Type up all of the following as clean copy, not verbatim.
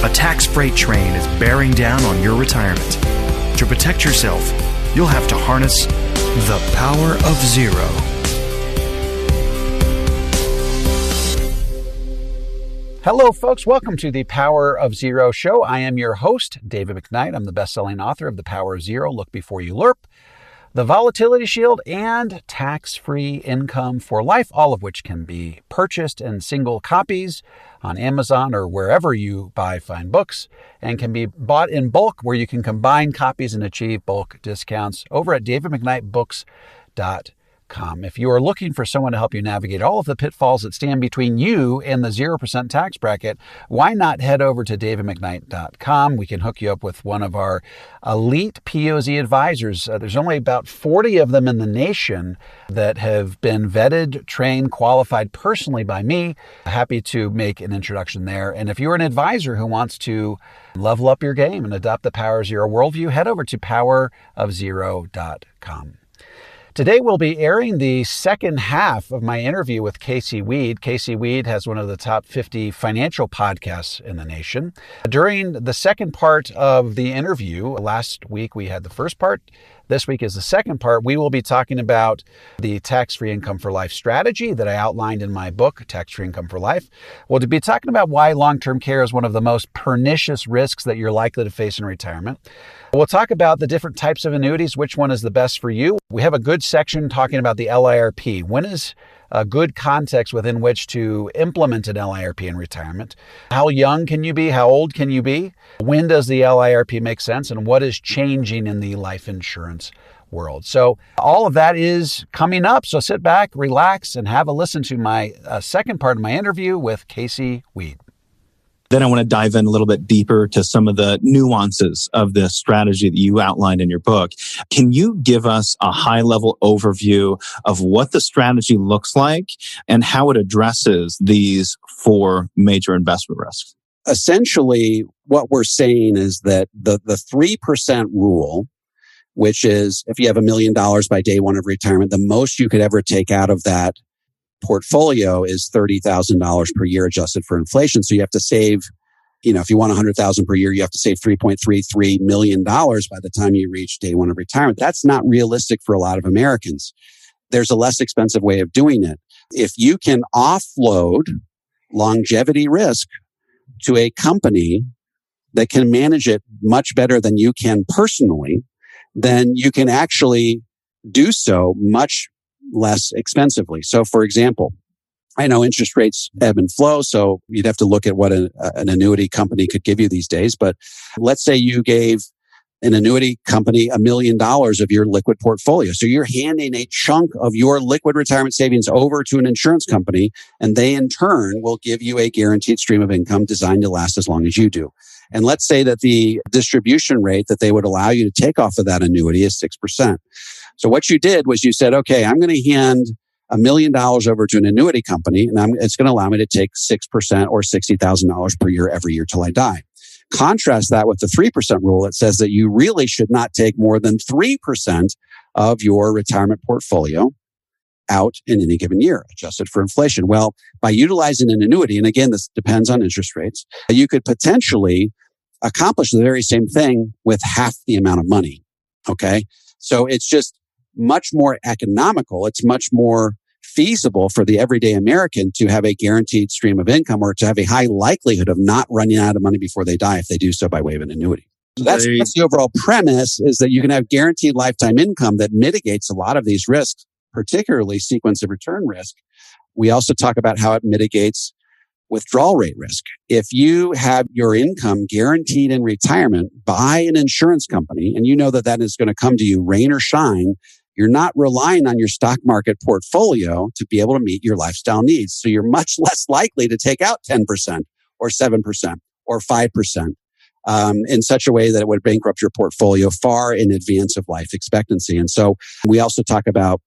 A tax freight train is bearing down on your retirement. To protect yourself, you'll have to harness the power of zero. Hello, folks. Welcome to the Power of Zero show. I am your host, David McKnight. I'm the best-selling author of The Power of Zero, Look Before You Lirp, The Volatility Shield, and Tax-Free Income for Life, all of which can be purchased in single copies on Amazon or wherever you buy fine books, and can be bought in bulk where you can combine copies and achieve bulk discounts over at davidmcknightbooks.com. If you are looking for someone to help you navigate all of the pitfalls that stand between you and the 0% tax bracket, why not head over to davidmcknight.com? We can hook you up with one of our elite POZ advisors. There's only about 40 of them in the nation that have been vetted, trained, qualified personally by me. Happy to make an introduction there. And if you're an advisor who wants to level up your game and adopt the Power of Zero worldview, head over to powerofzero.com. Today, we'll be airing the second half of my interview with Casey Weed. Casey Weed has one of the top 50 financial podcasts in the nation. During the second part of the interview, last week we had the first part. This week is the second part. We will be talking about the tax-free income for life strategy that I outlined in my book, Tax-Free Income for Life. We'll be talking about why long-term care is one of the most pernicious risks that you're likely to face in retirement. We'll talk about the different types of annuities, which one is the best for you. We have a good section talking about the LIRP. When is a good context within which to implement an LIRP in retirement? How young can you be? How old can you be? When does the LIRP make sense? And what is changing in the life insurance world? So all of that is coming up. So sit back, relax, and have a listen to my second part of my interview with Casey Weed. Then I want to dive in a little bit deeper to some of the nuances of the strategy that you outlined in your book. Can you give us a high-level overview of what the strategy looks like and how it addresses these four major investment risks? Essentially, what we're saying is that the 3% rule, which is if you have $1 million by day one of retirement, the most you could ever take out of that portfolio is $30,000 per year adjusted for inflation. So you have to save, if you want $100,000 per year, you have to save $3.33 million by the time you reach day one of retirement. That's not realistic for a lot of Americans. There's a less expensive way of doing it. If you can offload longevity risk to a company that can manage it much better than you can personally, then you can actually do so much less expensively. So, for example, I know interest rates ebb and flow, so you'd have to look at what an annuity company could give you these days. But let's say you gave an annuity company $1 million of your liquid portfolio. So you're handing a chunk of your liquid retirement savings over to an insurance company, and they in turn will give you a guaranteed stream of income designed to last as long as you do. And let's say that the distribution rate that they would allow you to take off of that annuity is 6%. So what you did was you said, okay, I'm going to hand $1 million over to an annuity company, and it's going to allow me to take 6% or $60,000 per year every year till I die. Contrast that with the 3% rule. It says that you really should not take more than 3% of your retirement portfolio out in any given year, adjusted for inflation. Well, by utilizing an annuity, and again, this depends on interest rates, you could potentially accomplish the very same thing with half the amount of money. Okay? So it's just much more economical. It's much more feasible for the everyday American to have a guaranteed stream of income or to have a high likelihood of not running out of money before they die if they do so by way of an annuity. So that's the overall premise, is that you can have guaranteed lifetime income that mitigates a lot of these risks, particularly sequence of return risk. We also talk about how it mitigates withdrawal rate risk. If you have your income guaranteed in retirement by an insurance company, and you know that that is going to come to you rain or shine, you're not relying on your stock market portfolio to be able to meet your lifestyle needs. So you're much less likely to take out 10% or 7% or 5% in such a way that it would bankrupt your portfolio far in advance of life expectancy. And so we also talk about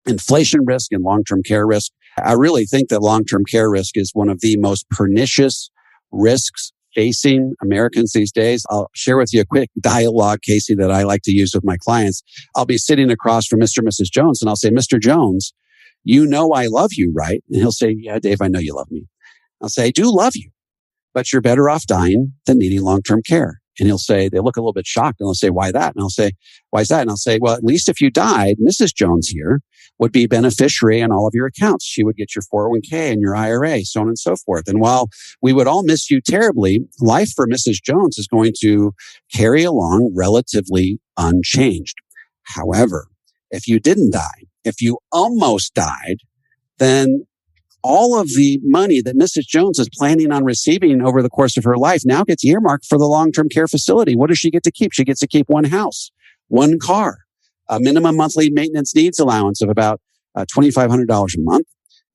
inflation risk and long-term care risk. I really think that long-term care risk is one of the most pernicious risks facing Americans these days. I'll share with you a quick dialogue, Casey, that I like to use with my clients. I'll be sitting across from Mr. and Mrs. Jones, and I'll say, Mr. Jones, you know I love you, right? And he'll say, yeah, Dave, I know you love me. I'll say, I do love you. but you're better off dying than needing long-term care. And they look a little bit shocked, and they'll say, why that? And I'll say, why is that? And I'll say, well, at least if you died, Mrs. Jones here would be beneficiary on all of your accounts. She would get your 401k and your IRA, so on and so forth. And while we would all miss you terribly, life for Mrs. Jones is going to carry along relatively unchanged. However, if you didn't die, if you almost died, then all of the money that Mrs. Jones is planning on receiving over the course of her life now gets earmarked for the long-term care facility. What does she get to keep? She gets to keep one house, one car, a minimum monthly maintenance needs allowance of about $2,500 a month,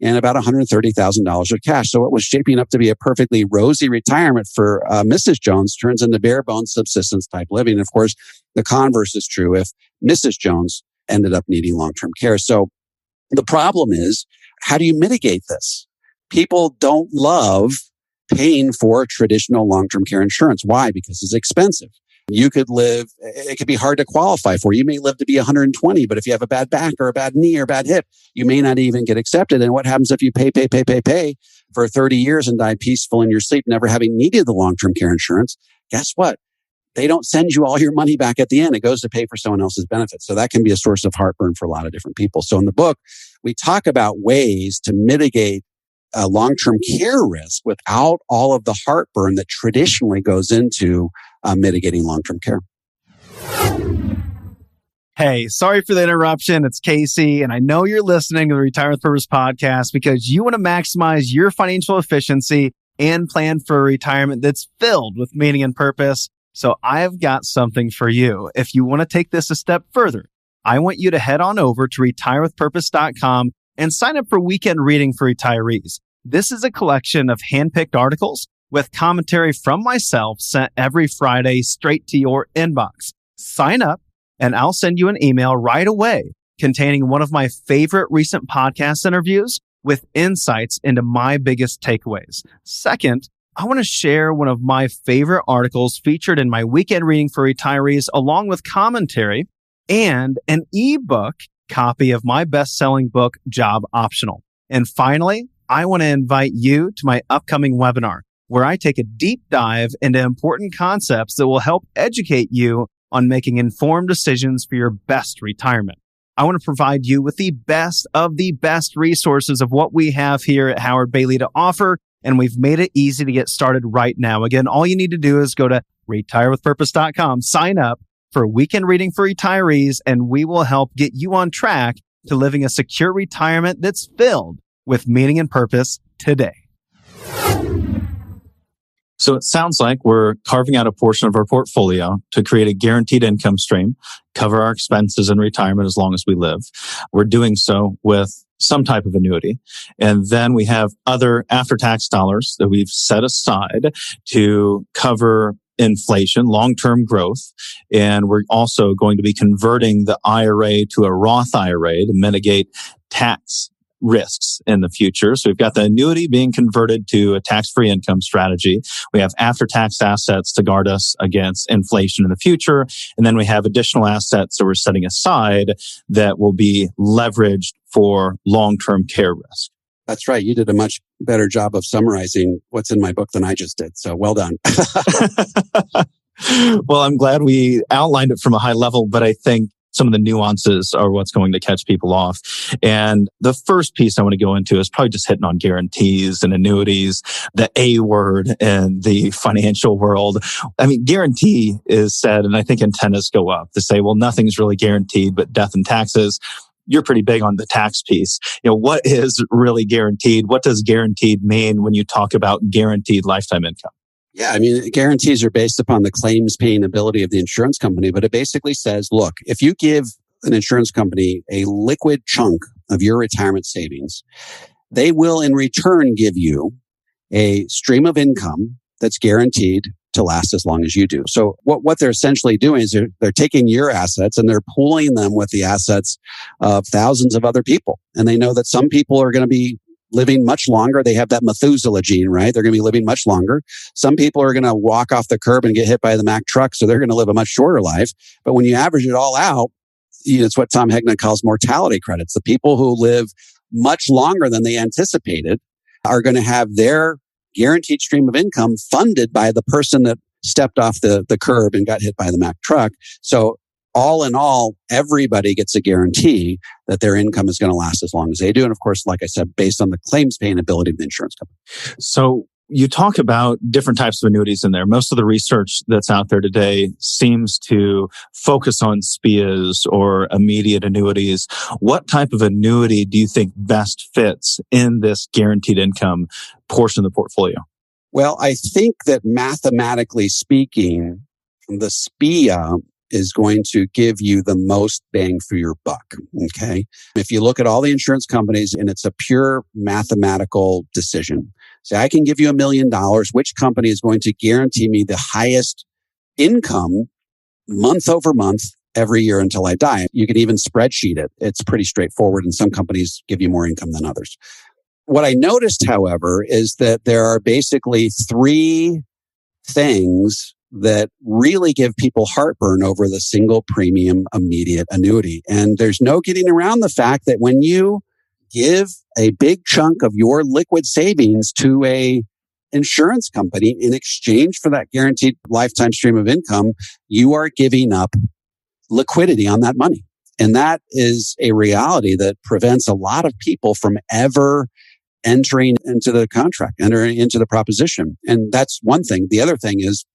and about $130,000 of cash. So what was shaping up to be a perfectly rosy retirement for Mrs. Jones turns into bare bones subsistence type living. And of course, the converse is true if Mrs. Jones ended up needing long-term care. So the problem is, how do you mitigate this? People don't love paying for traditional long-term care insurance. Why? Because it's expensive. You could it could be hard to qualify for. You may live to be 120, but if you have a bad back or a bad knee or a bad hip, you may not even get accepted. And what happens if you pay for 30 years and die peaceful in your sleep, never having needed the long-term care insurance? Guess what? They don't send you all your money back at the end. It goes to pay for someone else's benefits. So that can be a source of heartburn for a lot of different people. So in the book, we talk about ways to mitigate long-term care risk without all of the heartburn that traditionally goes into mitigating long-term care. Hey, sorry for the interruption. It's Casey, and I know you're listening to the Retire with Purpose podcast because you want to maximize your financial efficiency and plan for a retirement that's filled with meaning and purpose. So I've got something for you. If you want to take this a step further, I want you to head on over to retirewithpurpose.com and sign up for weekend reading for retirees. This is a collection of handpicked articles with commentary from myself sent every Friday straight to your inbox. Sign up and I'll send you an email right away containing one of my favorite recent podcast interviews with insights into my biggest takeaways. Second, I want to share one of my favorite articles featured in my weekend reading for retirees, along with commentary and an ebook copy of my best-selling book, Job Optional. And finally, I want to invite you to my upcoming webinar, where I take a deep dive into important concepts that will help educate you on making informed decisions for your best retirement. I want to provide you with the best of the best resources of what we have here at Howard Bailey to offer, and we've made it easy to get started right now. Again, all you need to do is go to retirewithpurpose.com, sign up for weekend reading for retirees, and we will help get you on track to living a secure retirement that's filled with meaning and purpose today. So it sounds like we're carving out a portion of our portfolio to create a guaranteed income stream, cover our expenses in retirement as long as we live. We're doing so with some type of annuity. And then we have other after-tax dollars that we've set aside to cover inflation, long-term growth. And we're also going to be converting the IRA to a Roth IRA to mitigate tax risks in the future. So we've got the annuity being converted to a tax-free income strategy. We have after-tax assets to guard us against inflation in the future. And then we have additional assets that we're setting aside that will be leveraged for long-term care risk. That's right. You did a much better job of summarizing what's in my book than I just did. So well done. Well, I'm glad we outlined it from a high level, but I think some of the nuances are what's going to catch people off. And the first piece I want to go into is probably just hitting on guarantees and annuities, the A word in the financial world. I mean, guarantee is said, and I think antennas go up to say, well, nothing's really guaranteed but death and taxes. You're pretty big on the tax piece. You know, what is really guaranteed? What does guaranteed mean when you talk about guaranteed lifetime income? Yeah, I mean, guarantees are based upon the claims paying ability of the insurance company, but it basically says, look, if you give an insurance company a liquid chunk of your retirement savings, they will in return give you a stream of income that's guaranteed to last as long as you do. So what they're essentially doing is they're taking your assets and they're pooling them with the assets of thousands of other people. And they know that some people are going to be living much longer. They have that Methuselah gene, right? They're going to be living much longer. Some people are going to walk off the curb and get hit by the Mack truck, so they're going to live a much shorter life. But when you average it all out, it's what Tom Hegna calls mortality credits. The people who live much longer than they anticipated are going to have their guaranteed stream of income funded by the person that stepped off the curb and got hit by the Mack truck. So all in all, everybody gets a guarantee that their income is going to last as long as they do. And of course, like I said, based on the claims paying ability of the insurance company. So you talk about different types of annuities in there. Most of the research that's out there today seems to focus on SPIAs or immediate annuities. What type of annuity do you think best fits in this guaranteed income portion of the portfolio? Well, I think that mathematically speaking, the SPIA is going to give you the most bang for your buck. Okay. If you look at all the insurance companies and it's a pure mathematical decision, say, I can give you $1 million. Which company is going to guarantee me the highest income month over month every year until I die? You can even spreadsheet it. It's pretty straightforward. And some companies give you more income than others. What I noticed, however, is that there are basically three things that really give people heartburn over the single premium immediate annuity. And there's no getting around the fact that when you give a big chunk of your liquid savings to a insurance company in exchange for that guaranteed lifetime stream of income, you are giving up liquidity on that money. And that is a reality that prevents a lot of people from ever entering into the contract, entering into the proposition. And that's one thing. The other thing is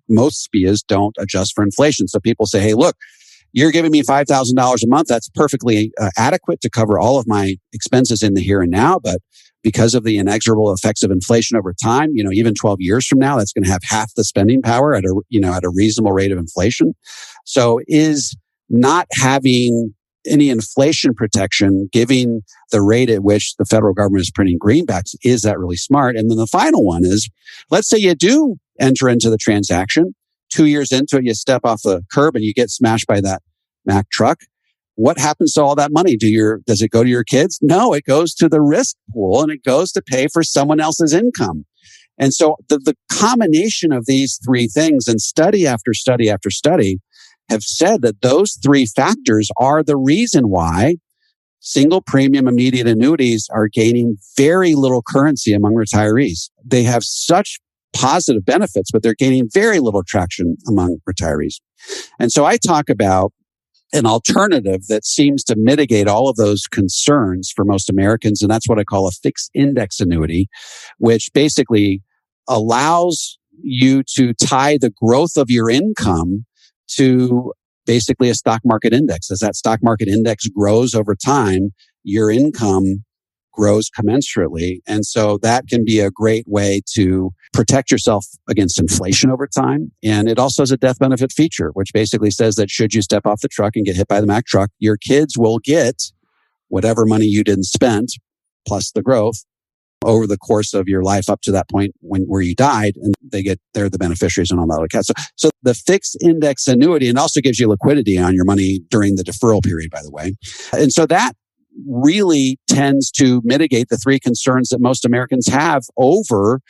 most SPIAs don't adjust for inflation. So people say, hey, look, you're giving me $5,000 a month. That's perfectly adequate to cover all of my expenses in the here and now. But because of the inexorable effects of inflation over time, even 12 years from now, that's going to have half the spending power at a reasonable rate of inflation. So is not having any inflation protection, giving the rate at which the federal government is printing greenbacks, is that really smart? And then the final one is, let's say you do enter into the transaction. 2 years into it, you step off the curb and you get smashed by that Mack truck. What happens to all that money? Does it go to your kids? No, it goes to the risk pool and it goes to pay for someone else's income. And so the combination of these three things, and study after study after study, have said that those three factors are the reason why single premium immediate annuities are gaining very little currency among retirees. They have such positive benefits, but they're gaining very little traction among retirees. And so I talk about an alternative that seems to mitigate all of those concerns for most Americans, and that's what I call a fixed index annuity, which basically allows you to tie the growth of your income to basically a stock market index. As that stock market index grows over time, your income grows commensurately. And so that can be a great way to protect yourself against inflation over time. And it also has a death benefit feature, which basically says that should you step off the truck and get hit by the Mack truck, your kids will get whatever money you didn't spend plus the growth over the course of your life up to that point where you died, and they're the beneficiaries and all that. So the fixed index annuity, and also gives you liquidity on your money during the deferral period, by the way. And so that really tends to mitigate the three concerns that most Americans have over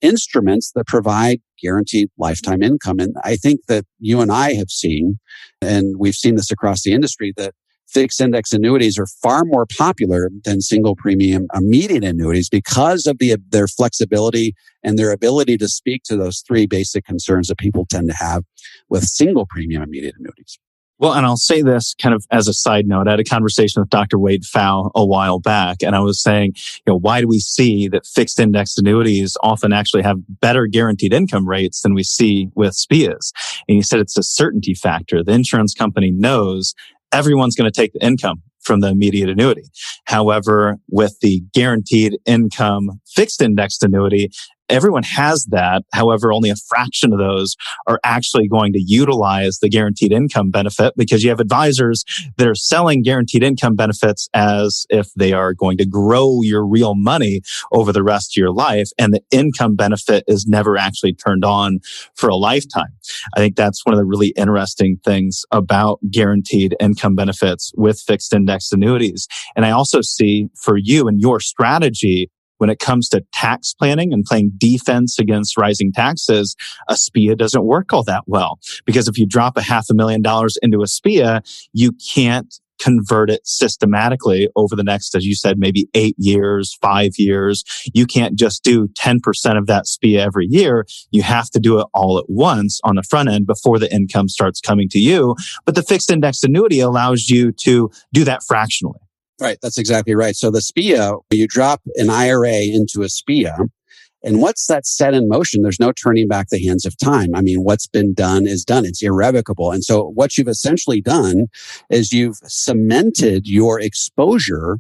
instruments that provide guaranteed lifetime income. And I think that you and I have seen, and we've seen this across the industry, that fixed index annuities are far more popular than single premium immediate annuities because of their flexibility and their ability to speak to those three basic concerns that people tend to have with single premium immediate annuities. Well, and I'll say this kind of as a side note. I had a conversation with Dr. Wade Pfau a while back, and I was saying, why do we see that fixed index annuities often actually have better guaranteed income rates than we see with SPIAs? And he said it's a certainty factor. The insurance company knows everyone's going to take the income from the immediate annuity. However, with the guaranteed income fixed indexed annuity, everyone has that. However, only a fraction of those are actually going to utilize the guaranteed income benefit, because you have advisors that are selling guaranteed income benefits as if they are going to grow your real money over the rest of your life. And the income benefit is never actually turned on for a lifetime. I think that's one of the really interesting things about guaranteed income benefits with fixed index annuities. And I also see for you and your strategy, when it comes to tax planning and playing defense against rising taxes, a SPIA doesn't work all that well. Because if you drop $500,000 into a SPIA, you can't convert it systematically over the next, as you said, maybe 8 years, 5 years. You can't just do 10% of that SPIA every year. You have to do it all at once on the front end before the income starts coming to you. But the fixed indexed annuity allows you to do that fractionally. Right. That's exactly right. So the SPIA, you drop an IRA into a SPIA, and once that's set in motion, there's no turning back the hands of time. I mean, what's been done is done. It's irrevocable. And so what you've essentially done is you've cemented your exposure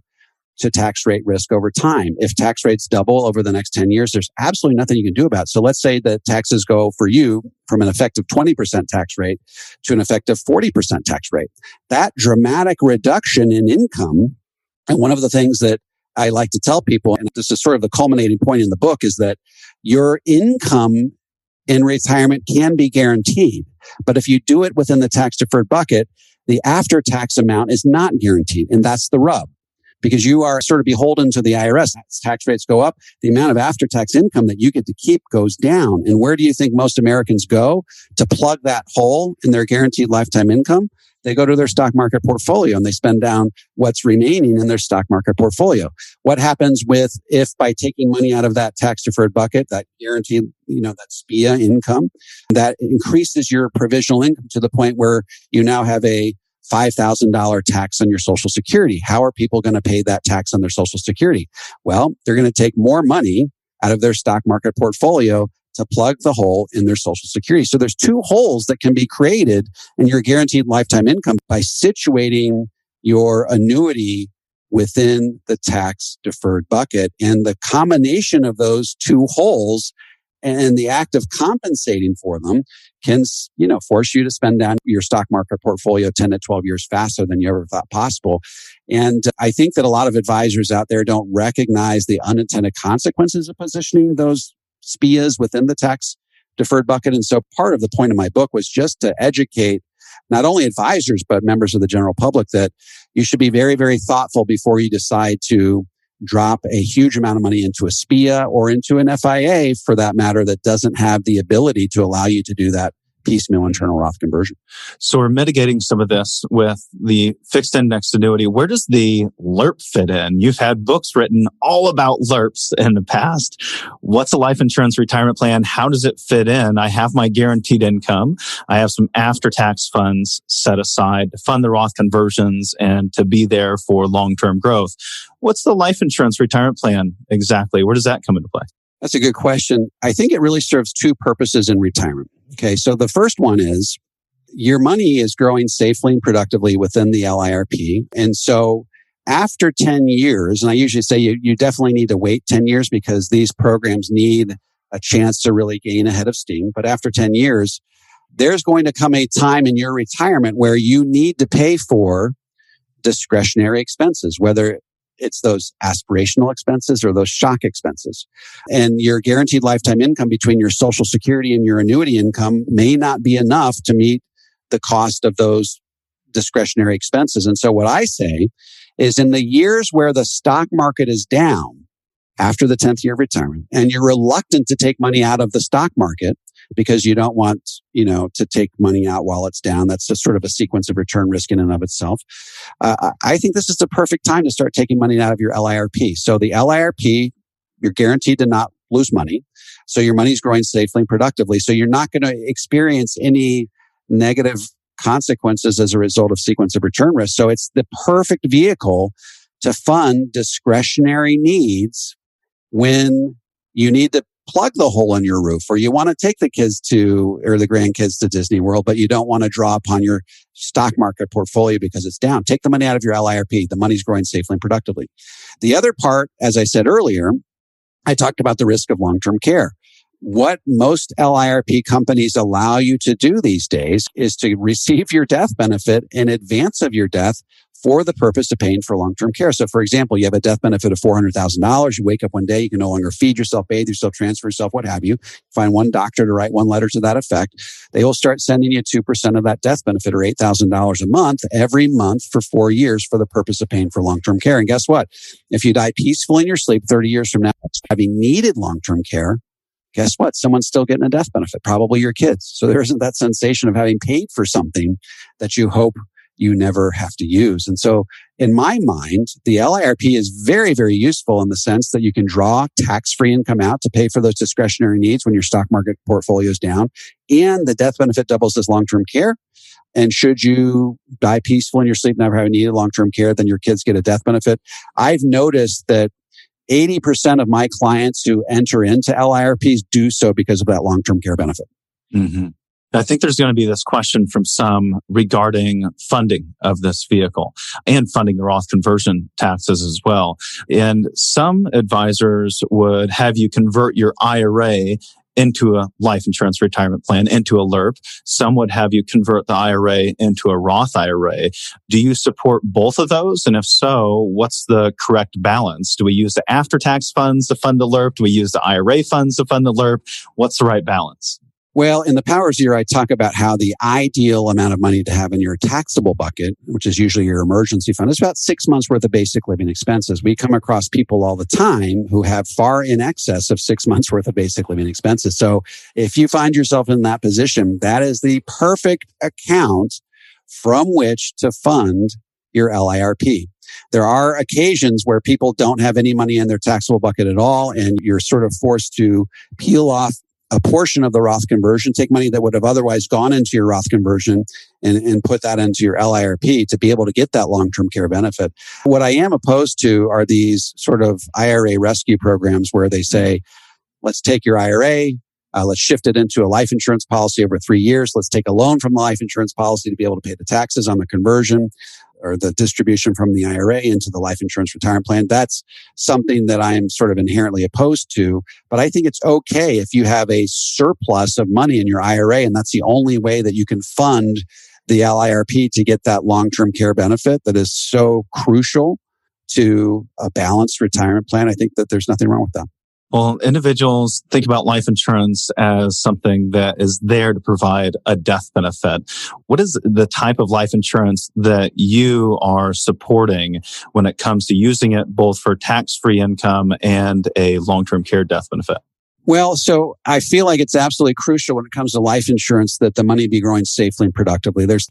to tax rate risk over time. If tax rates double over the next 10 years, there's absolutely nothing you can do about it. So let's say that taxes go for you from an effective 20% tax rate to an effective 40% tax rate. That dramatic reduction in income, and one of the things that I like to tell people, and this is sort of the culminating point in the book, is that your income in retirement can be guaranteed. But if you do it within the tax deferred bucket, the after tax amount is not guaranteed. And that's the rub, because you are sort of beholden to the IRS. As tax rates go up, the amount of after tax income that you get to keep goes down. And where do you think most Americans go to plug that hole in their guaranteed lifetime income? They go to their stock market portfolio and they spend down what's remaining in their stock market portfolio. What happens if by taking money out of that tax deferred bucket, that guaranteed, that SPIA income, that increases your provisional income to the point where you now have a $5,000 tax on your Social Security. How are people going to pay that tax on their Social Security? Well, they're going to take more money out of their stock market portfolio to plug the hole in their Social Security. So there's two holes that can be created in your guaranteed lifetime income by situating your annuity within the tax deferred bucket. And the combination of those two holes and the act of compensating for them can, force you to spend down your stock market portfolio 10 to 12 years faster than you ever thought possible. And I think that a lot of advisors out there don't recognize the unintended consequences of positioning those SPIAs within the tax deferred bucket. And so part of the point of my book was just to educate not only advisors, but members of the general public that you should be very, very thoughtful before you decide to drop a huge amount of money into a SPIA or into an FIA, for that matter, that doesn't have the ability to allow you to do that piecemeal internal Roth conversion. So we're mitigating some of this with the fixed indexed annuity. Where does the Lirp fit in? You've had books written all about Lirps in the past. What's a life insurance retirement plan? How does it fit in? I have my guaranteed income. I have some after-tax funds set aside to fund the Roth conversions and to be there for long-term growth. What's the life insurance retirement plan exactly? Where does that come into play? That's a good question. I think it really serves two purposes in retirement. Okay, so the first one is your money is growing safely and productively within the LIRP. And so after 10 years, and I usually say you definitely need to wait 10 years because these programs need a chance to really gain a head of steam. But after 10 years, there's going to come a time in your retirement where you need to pay for discretionary expenses, whether it's those aspirational expenses or those shock expenses. And your guaranteed lifetime income between your Social Security and your annuity income may not be enough to meet the cost of those discretionary expenses. And so what I say is in the years where the stock market is down after the 10th year of retirement, and you're reluctant to take money out of the stock market because you don't want, to take money out while it's down. That's just sort of a sequence of return risk in and of itself. I think this is the perfect time to start taking money out of your LIRP. So the LIRP, you're guaranteed to not lose money. So your money's growing safely and productively. So you're not going to experience any negative consequences as a result of sequence of return risk. So it's the perfect vehicle to fund discretionary needs when you need to plug the hole in your roof, or you want to take the kids or the grandkids to Disney World, but you don't want to draw upon your stock market portfolio because it's down. Take the money out of your LIRP. The money's growing safely and productively. The other part, as I said earlier, I talked about the risk of long-term care. What most LIRP companies allow you to do these days is to receive your death benefit in advance of your death for the purpose of paying for long-term care. So, for example, you have a death benefit of $400,000. You wake up one day, you can no longer feed yourself, bathe yourself, transfer yourself, what have you. Find one doctor to write one letter to that effect. They will start sending you 2% of that death benefit, or $8,000 a month, every month for 4 years for the purpose of paying for long-term care. And guess what? If you die peacefully in your sleep 30 years from now, having needed long-term care, guess what? Someone's still getting a death benefit, probably your kids. So there isn't that sensation of having paid for something that you hope you never have to use. And so in my mind, the LIRP is very, very useful in the sense that you can draw tax-free income out to pay for those discretionary needs when your stock market portfolio is down. And the death benefit doubles as long-term care. And should you die peaceful in your sleep, never having needed long-term care, then your kids get a death benefit. I've noticed that 80% of my clients who enter into LIRPs do so because of that long-term care benefit. Mm-hmm. I think there's going to be this question from some regarding funding of this vehicle and funding the Roth conversion taxes as well. And some advisors would have you convert your IRA into a life insurance retirement plan, into a Lirp. Some would have you convert the IRA into a Roth IRA. Do you support both of those? And if so, what's the correct balance? Do we use the after-tax funds to fund the Lirp? Do we use the IRA funds to fund the Lirp? What's the right balance? Well, in the Power of Zero, I talk about how the ideal amount of money to have in your taxable bucket, which is usually your emergency fund, is about 6 months worth of basic living expenses. We come across people all the time who have far in excess of 6 months worth of basic living expenses. So if you find yourself in that position, that is the perfect account from which to fund your LIRP. There are occasions where people don't have any money in their taxable bucket at all, and you're sort of forced to peel off a portion of the Roth conversion, take money that would have otherwise gone into your Roth conversion and put that into your LIRP to be able to get that long-term care benefit. What I am opposed to are these sort of IRA rescue programs where they say, let's take your IRA, let's shift it into a life insurance policy over 3 years. Let's take a loan from the life insurance policy to be able to pay the taxes on the conversion or the distribution from the IRA into the life insurance retirement plan. That's something that I am sort of inherently opposed to. But I think it's okay if you have a surplus of money in your IRA, and that's the only way that you can fund the LIRP to get that long-term care benefit that is so crucial to a balanced retirement plan. I think that there's nothing wrong with that. Well, individuals think about life insurance as something that is there to provide a death benefit. What is the type of life insurance that you are supporting when it comes to using it both for tax-free income and a long-term care death benefit? Well, so I feel like it's absolutely crucial when it comes to life insurance that the money be growing safely and productively. There's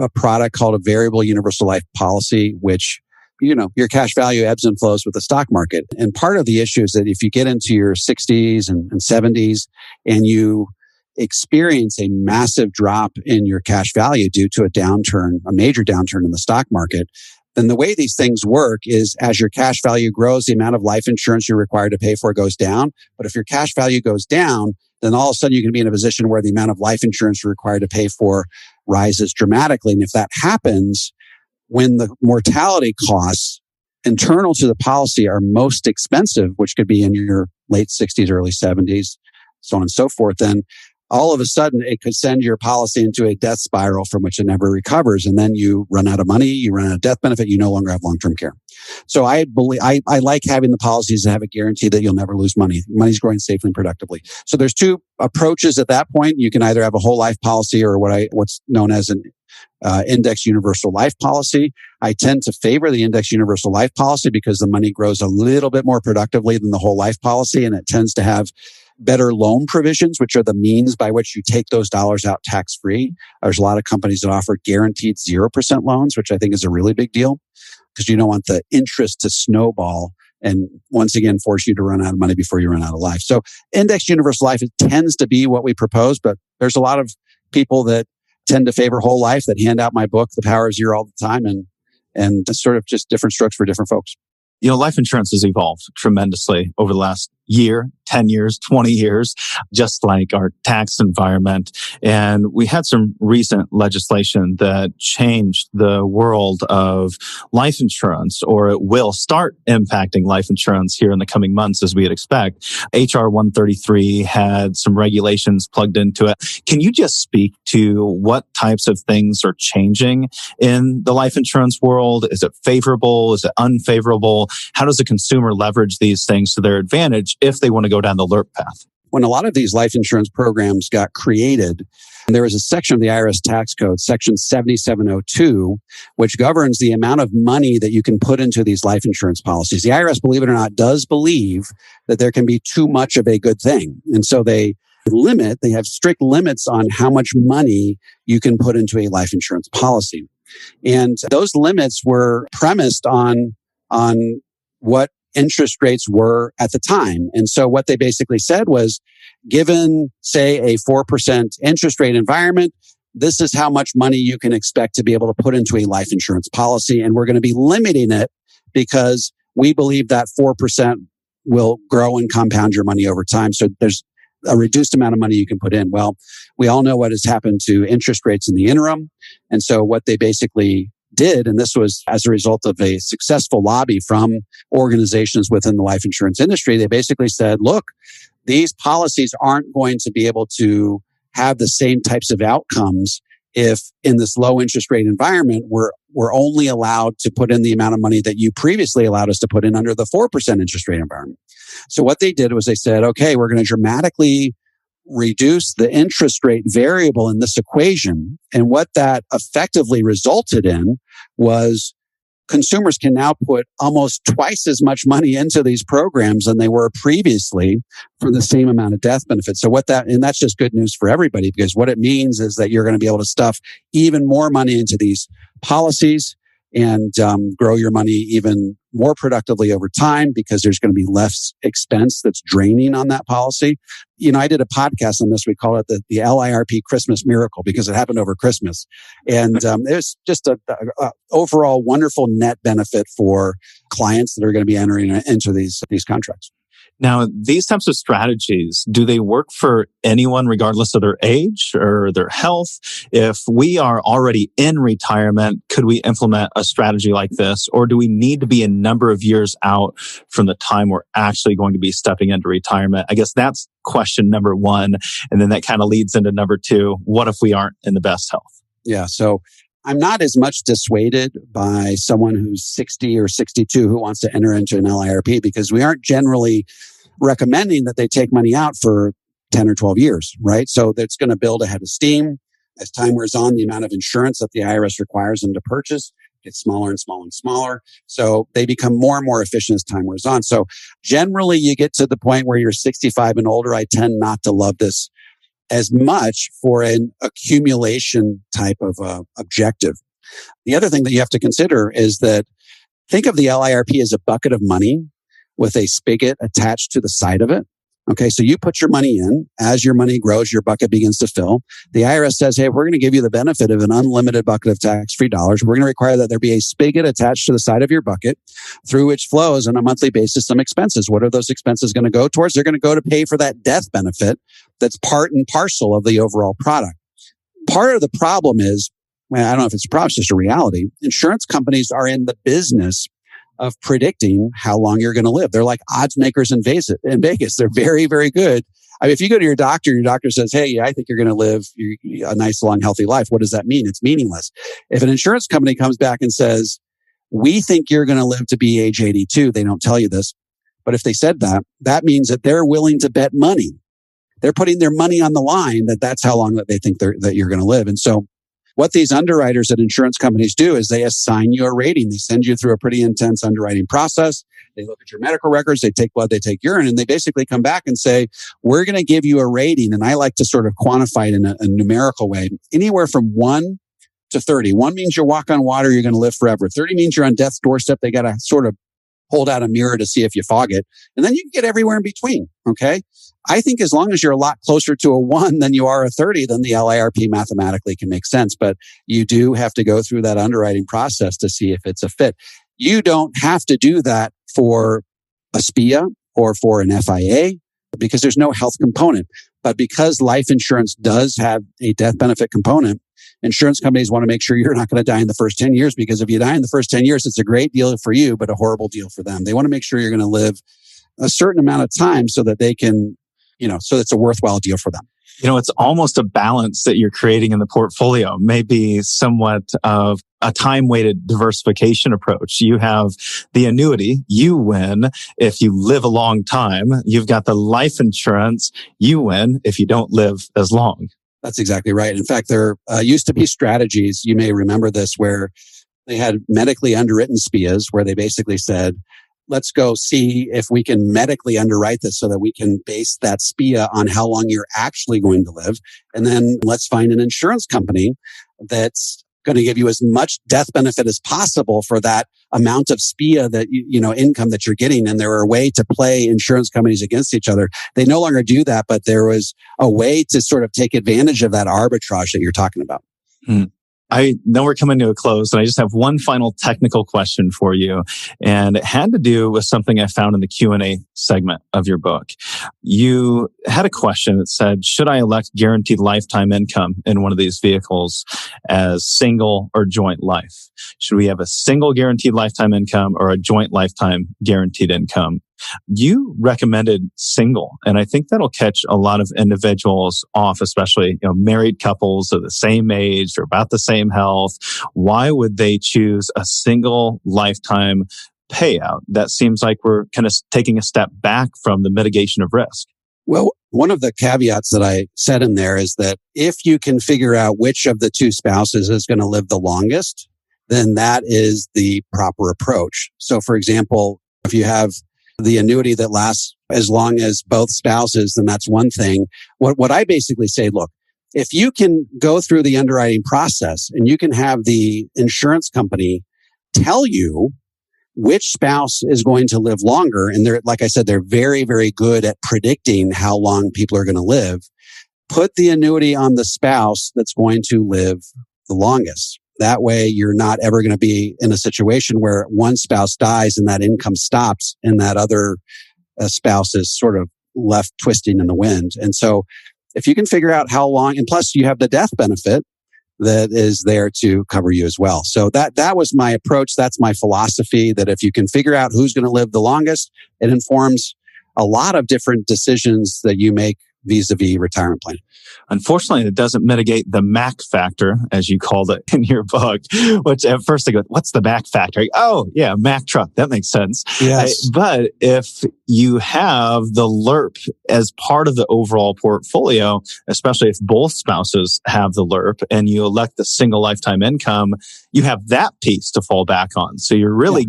a product called a variable universal life policy, which your cash value ebbs and flows with the stock market. And part of the issue is that if you get into your 60s and 70s and you experience a massive drop in your cash value due to a major downturn in the stock market, then the way these things work is as your cash value grows, the amount of life insurance you're required to pay for goes down. But if your cash value goes down, then all of a sudden you can be in a position where the amount of life insurance you're required to pay for rises dramatically. And if that happens, when the mortality costs internal to the policy are most expensive, which could be in your late 60s, early 70s, so on and so forth, then all of a sudden it could send your policy into a death spiral from which it never recovers. And then you run out of money, you run out of death benefit, you no longer have long-term care. So I like having the policies that have a guarantee that you'll never lose money. Money's growing safely and productively. So there's two approaches at that point. You can either have a whole life policy or what's known as an index universal life policy. I tend to favor the index universal life policy because the money grows a little bit more productively than the whole life policy, and it tends to have better loan provisions, which are the means by which you take those dollars out tax-free. There's a lot of companies that offer guaranteed 0% loans, which I think is a really big deal because you don't want the interest to snowball and once again force you to run out of money before you run out of life. So index universal life, it tends to be what we propose, but there's a lot of people that tend to favor whole life that hand out my book, The Power of Zero, all the time, and it's sort of just different strokes for different folks. Life insurance has evolved tremendously over the last year, 10 years, 20 years, just like our tax environment. And we had some recent legislation that changed the world of life insurance, or it will start impacting life insurance here in the coming months as we'd expect. HR 133 had some regulations plugged into it. Can you just speak to what types of things are changing in the life insurance world? Is it favorable? Is it unfavorable? How does the consumer leverage these things to their advantage if they want to go down the Lirp path? When a lot of these life insurance programs got created, there was a section of the IRS tax code, section 7702, which governs the amount of money that you can put into these life insurance policies. The IRS, believe it or not, does believe that there can be too much of a good thing. And so they they have strict limits on how much money you can put into a life insurance policy. And those limits were premised on what interest rates were at the time. And so what they basically said was, given, say, a 4% interest rate environment, this is how much money you can expect to be able to put into a life insurance policy. And we're going to be limiting it because we believe that 4% will grow and compound your money over time. So there's a reduced amount of money you can put in. Well, we all know what has happened to interest rates in the interim. And so what they basically did, and this was as a result of a successful lobby from organizations within the life insurance industry, they basically said, look, these policies aren't going to be able to have the same types of outcomes if in this low interest rate environment, we're only allowed to put in the amount of money that you previously allowed us to put in under the 4% interest rate environment. So what they did was they said, okay, we're going to dramatically reduce the interest rate variable in this equation. And what that effectively resulted in was consumers can now put almost twice as much money into these programs than they were previously for the same amount of death benefit. So and that's just good news for everybody, because what it means is that you're going to be able to stuff even more money into these policies and grow your money even more productively over time, because there's going to be less expense that's draining on that policy. You know, I did a podcast on this. We call it the LIRP Christmas Miracle, because it happened over Christmas. And it was just a overall wonderful net benefit for clients that are going to be entering into these contracts. Now, these types of strategies, do they work for anyone regardless of their age or their health? If we are already in retirement, could we implement a strategy like this? Or do we need to be a number of years out from the time we're actually going to be stepping into retirement? I guess that's question number one. And then that kind of leads into number two. What if we aren't in the best health? Yeah. So I'm not as much dissuaded by someone who's 60 or 62 who wants to enter into an LIRP, because we aren't generally recommending that they take money out for 10 or 12 years, right? So that's going to build a head of steam. As time wears on, the amount of insurance that the IRS requires them to purchase gets smaller and smaller and smaller. So they become more and more efficient as time wears on. So generally, you get to the point where you're 65 and older. I tend not to love this as much for an accumulation type of objective. The other thing that you have to consider is that think of the LIRP as a bucket of money with a spigot attached to the side of it. Okay, so you put your money in. As your money grows, your bucket begins to fill. The IRS says, hey, we're going to give you the benefit of an unlimited bucket of tax-free dollars. We're going to require that there be a spigot attached to the side of your bucket through which flows on a monthly basis some expenses. What are those expenses going to go towards? They're going to go to pay for that death benefit that's part and parcel of the overall product. Part of the problem is, well, I don't know if it's a problem, it's just a reality. Insurance companies are in the business of predicting how long you're going to live. They're like odds makers in Vegas. They're very, very good. I mean, if you go to your doctor says, hey, yeah, I think you're going to live a nice, long, healthy life. What does that mean? It's meaningless. If an insurance company comes back and says, we think you're going to live to be age 82, they don't tell you this. But if they said that, that means that they're willing to bet money. They're putting their money on the line that's how long that they think that you're going to live. And so what these underwriters at insurance companies do is they assign you a rating. They send you through a pretty intense underwriting process. They look at your medical records, they take blood, they take urine, and they basically come back and say, we're going to give you a rating. And I like to sort of quantify it in a numerical way, anywhere from 1 to 30. 1 means you walk on water, you're going to live forever. 30 means you're on death's doorstep. They got to sort of hold out a mirror to see if you fog it. And then you can get everywhere in between. Okay. I think as long as you're a lot closer to a 1 than you are a 30, then the LIRP mathematically can make sense. But you do have to go through that underwriting process to see if it's a fit. You don't have to do that for a SPIA or for an FIA because there's no health component. But because life insurance does have a death benefit component, insurance companies want to make sure you're not going to die in the first 10 years, because if you die in the first 10 years, it's a great deal for you, but a horrible deal for them. They want to make sure you're going to live a certain amount of time so that they can, so it's a worthwhile deal for them. It's almost a balance that you're creating in the portfolio, maybe somewhat of a time-weighted diversification approach. You have the annuity, you win if you live a long time. You've got the life insurance, you win if you don't live as long. That's exactly right. In fact, there used to be strategies, you may remember this, where they had medically underwritten SPIAs where they basically said, let's go see if we can medically underwrite this so that we can base that SPIA on how long you're actually going to live. And then let's find an insurance company that's going to give you as much death benefit as possible for that amount of SPIA that income that you're getting. And there were a way to play insurance companies against each other. They no longer do that, but there was a way to sort of take advantage of that arbitrage that you're talking about. I know we're coming to a close, and I just have one final technical question for you. And it had to do with something I found in the Q&A segment of your book. You had a question that said, should I elect guaranteed lifetime income in one of these vehicles as single or joint life? Should we have a single guaranteed lifetime income or a joint lifetime guaranteed income? You recommended single, and I think that'll catch a lot of individuals off, especially married couples of the same age or about the same health. Why would they choose a single lifetime payout? That seems like we're kind of taking a step back from the mitigation of risk. Well, one of the caveats that I said in there is that if you can figure out which of the two spouses is going to live the longest, then that is the proper approach. So, for example, if you have the annuity that lasts as long as both spouses, then that's one thing. What I basically say, look, if you can go through the underwriting process and you can have the insurance company tell you which spouse is going to live longer, and they're, like I said, they're very, very good at predicting how long people are going to live, put the annuity on the spouse that's going to live the longest. That way, you're not ever going to be in a situation where one spouse dies and that income stops and that other spouse is sort of left twisting in the wind. And so if you can figure out how long, and plus you have the death benefit that is there to cover you as well. So that was my approach. That's my philosophy, that if you can figure out who's going to live the longest, it informs a lot of different decisions that you make vis-a-vis retirement planning. Unfortunately, it doesn't mitigate the Mac factor, as you called it in your book, which at first I go, what's the Mac factor? Oh, yeah, Mac truck. That makes sense. Yes. But if you have the Lirp as part of the overall portfolio, especially if both spouses have the Lirp and you elect the single lifetime income, you have that piece to fall back on. So you're really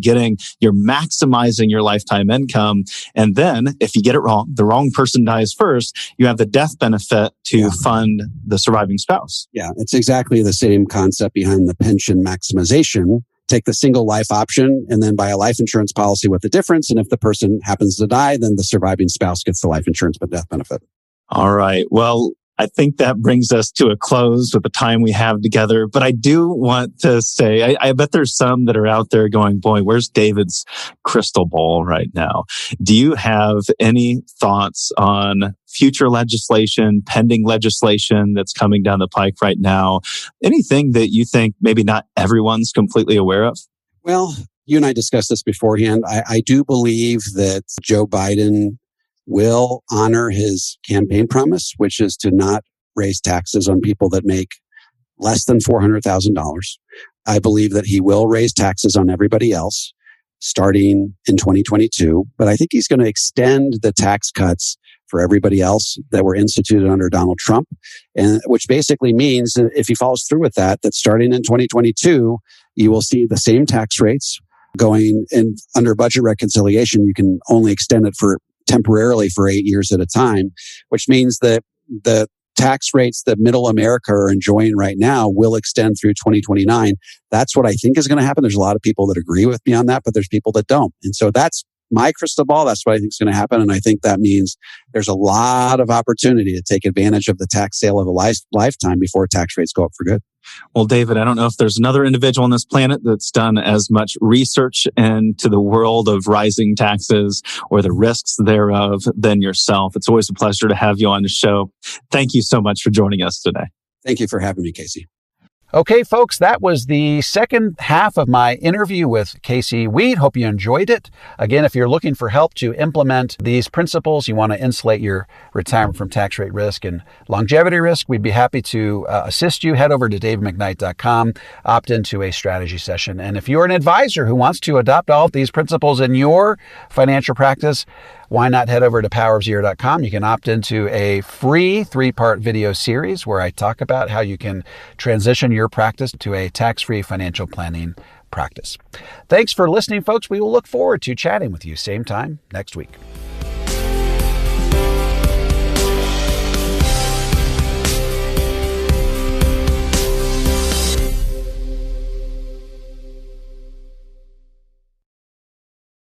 you're maximizing your lifetime income. And then if you get it wrong, the wrong person dies first, you have the death benefit to fund the surviving spouse. Yeah, it's exactly the same concept behind the pension maximization. Take the single life option and then buy a life insurance policy with the difference. And if the person happens to die, then the surviving spouse gets the life insurance but death benefit. All right. Well, I think that brings us to a close with the time we have together. But I do want to say, I bet there's some that are out there going, boy, where's David's crystal ball right now? Do you have any thoughts on future legislation, pending legislation that's coming down the pike right now? Anything that you think maybe not everyone's completely aware of? Well, you and I discussed this beforehand. I do believe that Joe Biden will honor his campaign promise, which is to not raise taxes on people that make less than $400,000. I believe that he will raise taxes on everybody else starting in 2022, but I think he's going to extend the tax cuts for everybody else that were instituted under Donald Trump, and which basically means that if he follows through with that starting in 2022, you will see the same tax rates going in under budget reconciliation. You can only extend it for temporarily for 8 years at a time, which means that the tax rates that middle America are enjoying right now will extend through 2029. That's what I think is going to happen. There's a lot of people that agree with me on that, but there's people that don't. And so that's my crystal ball. That's what I think is going to happen. And I think that means there's a lot of opportunity to take advantage of the tax sale of a lifetime before tax rates go up for good. Well, David, I don't know if there's another individual on this planet that's done as much research into the world of rising taxes or the risks thereof than yourself. It's always a pleasure to have you on the show. Thank you so much for joining us today. Thank you for having me, Casey. Okay, folks, that was the second half of my interview with Casey Weed. Hope you enjoyed it. Again, if you're looking for help to implement these principles, you want to insulate your retirement from tax rate risk and longevity risk, we'd be happy to assist you. Head over to davidmcknight.com, opt into a strategy session. And if you're an advisor who wants to adopt all of these principles in your financial practice, why not head over to powerofzero.com? You can opt into a free 3-part video series where I talk about how you can transition your practice to a tax-free financial planning practice. Thanks for listening, folks. We will look forward to chatting with you same time next week.